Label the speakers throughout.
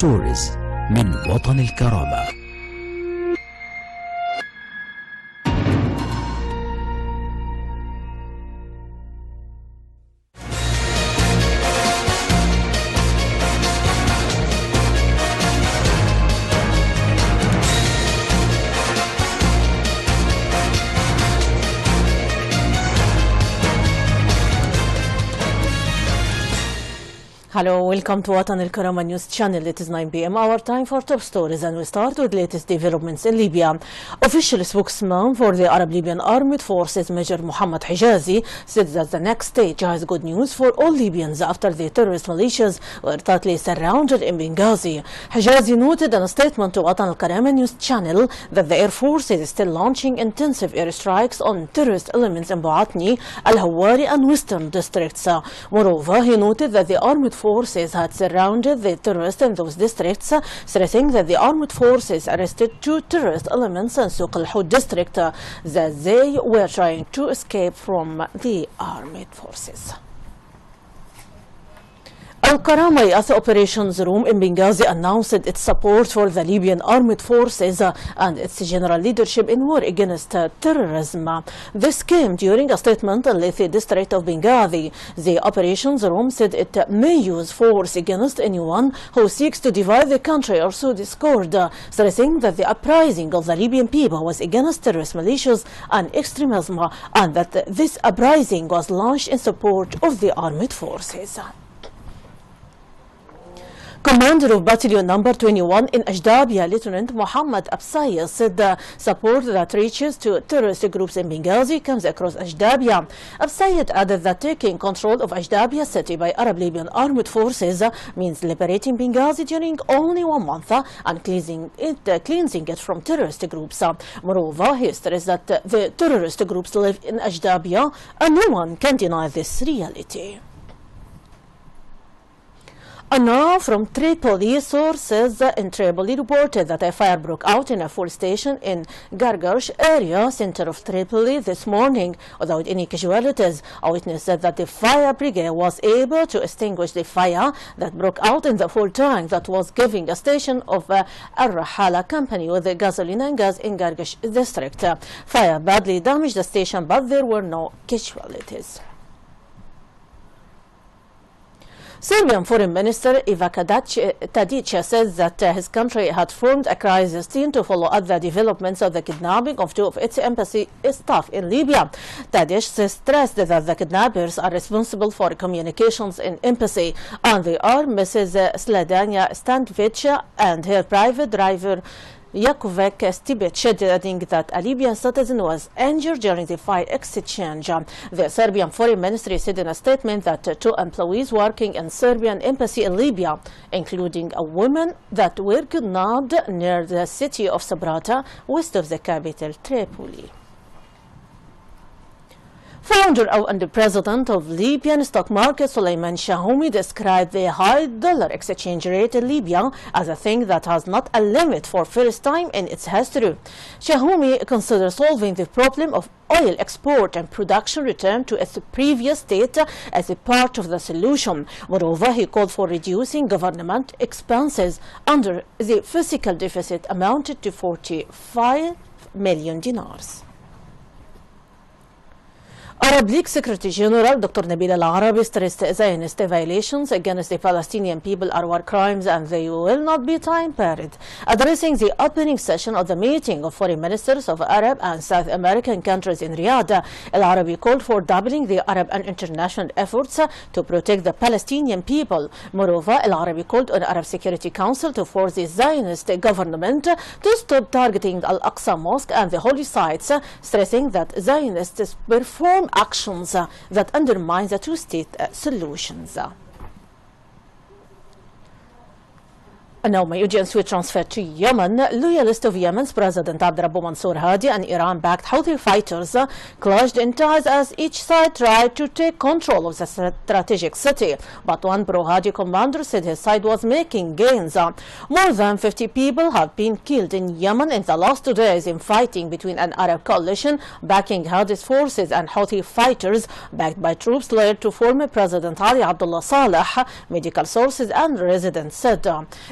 Speaker 1: ستوريز من وطن الكرامة.
Speaker 2: Hello, welcome to Watan al-Karama News Channel. It is 9 p.m. our time for top stories, and we start with latest developments in Libya. Official spokesman for the Arab Libyan Armed Forces, Major Muhammad Hijazi, said that the next stage has good news for all Libyans after the terrorist militias were tightly surrounded in Benghazi. Hijazi noted in a statement to Watan al-Karama News Channel that the Air Force is still launching intensive airstrikes on terrorist elements in Bouatni, Al-Hawari and Western districts. Moreover, he noted that the armed forces had surrounded the terrorists in those districts, stressing that the armed forces arrested 2 terrorist elements in Souq al-Hud district that they were trying to escape from the armed forces. Al-Karama Youth Operations Room in Benghazi announced its support for the Libyan armed forces and its general leadership in war against terrorism. This came during a statement in Lethi district of Benghazi. The Operations Room said it may use force against anyone who seeks to divide the country or sow discord, stressing that the uprising of the Libyan people was against terrorist militias and extremism, and that this uprising was launched in support of the armed forces. Commander of Battalion Number 21 in Ajdabia, Lieutenant Muhammad Absayas, said the support that reaches to terrorist groups in Benghazi comes across Ajdabia. Absayas added that taking control of Ajdabia city by Arab Libyan armed forces means liberating Benghazi during only 1 month and cleansing it from terrorist groups. Moreover, he stressed that the terrorist groups live in Ajdabia and no one can deny this reality. And now from Tripoli, sources in Tripoli reported that a fire broke out in a fuel station in Gargash area, center of Tripoli, this morning without any casualties. A witness said that the fire brigade was able to extinguish the fire that broke out in the fuel tank that was giving a station of Al-Rahala company with the gasoline and gas in Gargash district. Fire badly damaged the station, but there were no casualties. Serbian Foreign Minister Iva Tadic says that his country had formed a crisis team to follow up the developments of the kidnapping of 2 of its embassy staff in Libya. Tadic stressed that the kidnappers are responsible for communications in embassy, and they are Mrs. Sladanja Stankovic and her private driver Jakovic Stibic, adding that a Libyan citizen was injured during the fire exchange. The Serbian Foreign Ministry said in a statement that 2 employees working in Serbian embassy in Libya, including a woman, that were kidnapped near the city of Sabrata, west of the capital Tripoli. Founder and the president of Libyan stock market, Suleiman Shahoumi, described the high dollar exchange rate in Libya as a thing that has not a limit for first time in its history. Shahoumi considers solving the problem of oil export and production return to its previous state as a part of the solution. Moreover, he called for reducing government expenses under the fiscal deficit amounted to $45 million. Arab League Secretary General Dr. Nabil Al-Arabi stressed Zionist violations against the Palestinian people are war crimes and they will not be time-barred. Addressing the opening session of the meeting of foreign ministers of Arab and South American countries in Riyadh, Al-Arabi called for doubling the Arab and international efforts to protect the Palestinian people. Moreover, Al-Arabi called on Arab Security Council to force the Zionist government to stop targeting Al-Aqsa Mosque and the holy sites, stressing that Zionists perform actions that undermine the 2-state solutions. And now my audience will transfer to Yemen. Loyalists of Yemen's President Abdurrabbu Mansour Hadi and Iran-backed Houthi fighters clashed in ties as each side tried to take control of the strategic city. But one pro-Hadi commander said his side was making gains. More than 50 people have been killed in Yemen in the last 2 days in fighting between an Arab coalition backing Hadi's forces and Houthi fighters backed by troops led to former President Ali Abdullah Saleh, medical sources and residents said.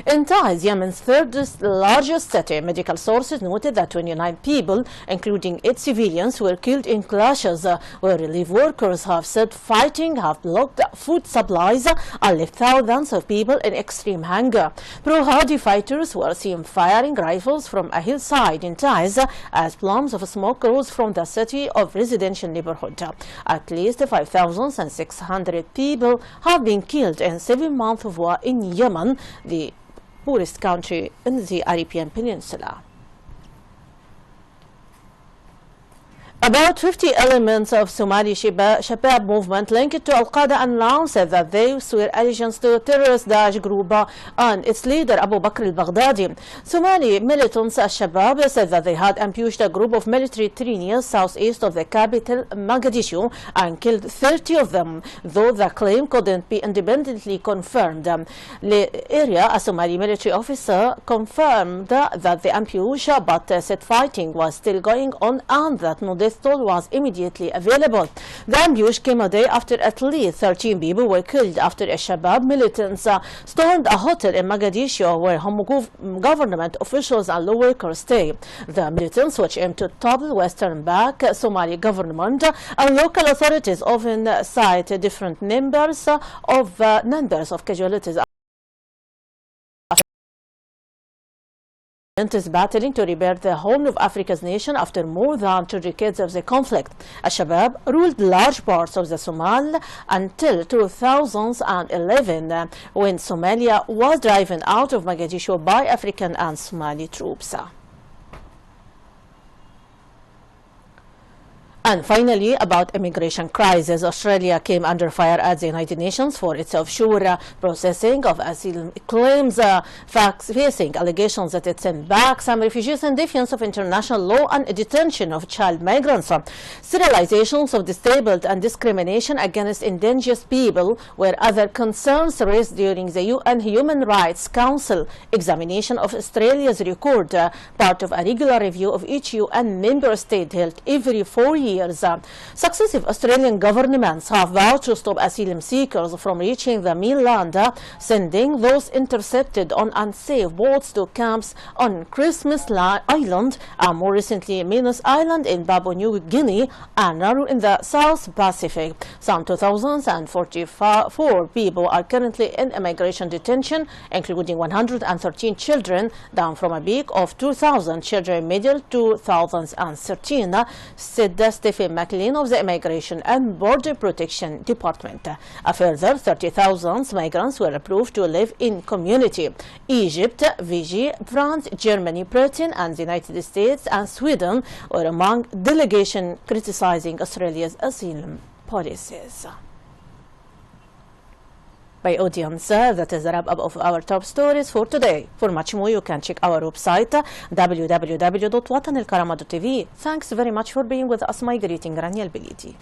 Speaker 2: In Taiz, Yemen's third largest city, medical sources noted that 29 people, including 8 civilians, were killed in clashes where relief workers have said fighting have blocked food supplies and left thousands of people in extreme hunger. Pro-Hadi fighters were seen firing rifles from a hillside in Taiz as plumes of smoke rose from the city of residential neighborhood. At least 5,600 people have been killed in 7 months of war in Yemen, the poorest country in the Arabian Peninsula. About 50 elements of Somali Shabab movement linked to Al-Qaeda announced that they swear allegiance to terrorist Daesh group and its leader Abu Bakr al-Baghdadi. Somali militants Al-Shabab said that they had ambushed a group of military trainees southeast of the capital Mogadishu and killed 30 of them, though the claim couldn't be independently confirmed. The area, a Somali military officer, confirmed that the ambush but said fighting was still going on and that no death toll was immediately available. The ambush came a day after at least 13 people were killed after Al-Shabab militants stormed a hotel in Mogadishu where government officials and law workers stay. The militants, which aim to topple Western-backed Somali government and local authorities, often cite different numbers of casualties. Is battling to rebuild the Horn of Africa's nation after more than 2 decades of the conflict. Al-Shabab ruled large parts of the Somal until 2011, when Somalia was driven out of Mogadishu by African and Somali troops. And finally, about immigration crisis, Australia came under fire at the United Nations for its offshore processing of asylum claims, facing allegations that it sent back some refugees in defiance of international law and detention of child migrants. Sterilizations of disabled and discrimination against indigenous people were other concerns raised during the UN Human Rights Council examination of Australia's record, part of a regular review of each UN member state held every 4 years. Successive Australian governments have vowed to stop asylum seekers from reaching the mainland, sending those intercepted on unsafe boats to camps on Christmas Island and more recently Manus Island in Papua New Guinea and Nauru in the South Pacific. Some 2,044 people are currently in immigration detention, including 113 children, down from a peak of 2,000 children middle 2013, said Stephen McLean of the Immigration and Border Protection Department. A further 30,000 migrants were approved to live in community. Egypt, Fiji, France, Germany, Britain, and the United States and Sweden were among delegations criticizing Australia's asylum policies. By audience, that is the wrap-up of our top stories for today. For much more, you can check our website www.watanilkarama.tv. Thanks very much for being with us. My greeting, Rانيا البليدى.